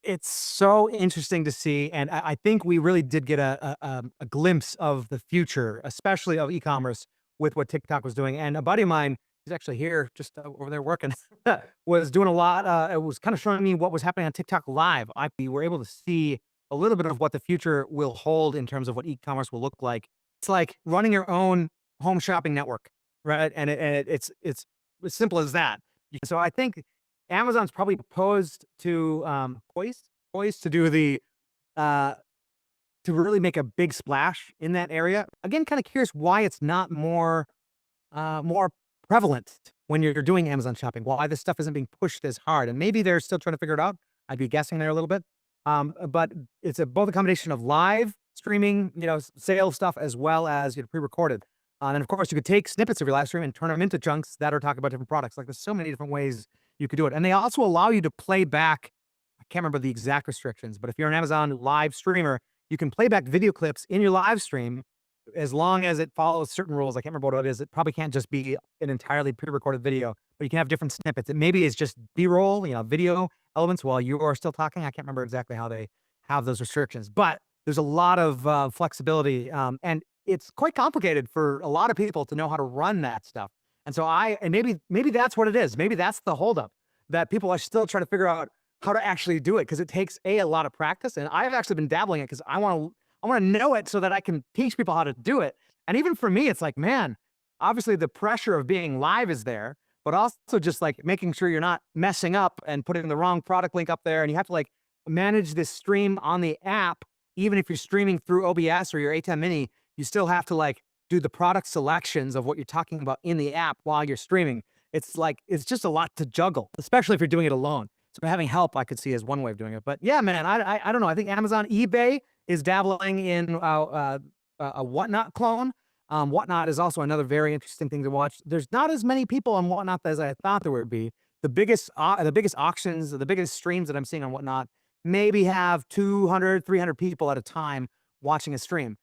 It's so interesting to see, and I think we really did get a glimpse of the future, especially of e-commerce with what TikTok was doing. And a buddy of mine, he's actually here, just over there working, was doing a lot. It was kind of showing me what was happening on TikTok Live. We were able to see a little bit of what the future will hold in terms of what e-commerce will look like. It's like running your own home shopping network, right? It's as simple as that. So I think Amazon's probably poised to do uh, to really make a big splash in that area. Again, kind of curious why it's not more prevalent when you're doing Amazon shopping. Why this stuff isn't being pushed as hard, and maybe they're still trying to figure it out. I'd be guessing there a little bit. But it's both a combination of live streaming, sales stuff as well as pre-recorded. And of course, you could take snippets of your live stream and turn them into chunks that are talking about different products. Like there's so many different ways you could do it, and they also allow you to play back. I can't remember the exact restrictions, but if you're an Amazon live streamer, you can play back video clips in your live stream as long as it follows certain rules. I can't remember what it is. It probably can't just be an entirely pre-recorded video, but you can have different snippets. It maybe is just B-roll, video elements while you are still talking. I can't remember exactly how they have those restrictions, but there's a lot of flexibility, and it's quite complicated for a lot of people to know how to run that stuff. And so maybe that's what it is. Maybe that's the holdup, that people are still trying to figure out how to actually do it, because it takes a lot of practice. And I've actually been dabbling it because I want to know it so that I can teach people how to do it. And even for me, it's like, man, obviously the pressure of being live is there, but also just like making sure you're not messing up and putting the wrong product link up there. And you have to like manage this stream on the app. Even if you're streaming through OBS or your A10 Mini, you still have to like do the product selections of what you're talking about in the app while you're streaming. It's just a lot to juggle, especially if you're doing it alone. So having help, I could see as one way of doing it. But yeah, man, I don't know. I think Amazon, eBay is dabbling in a Whatnot clone. Whatnot is also another very interesting thing to watch. There's not as many people on Whatnot as I thought there would be. The biggest auctions, the biggest streams that I'm seeing on Whatnot maybe have 200, 300 people at a time watching a stream.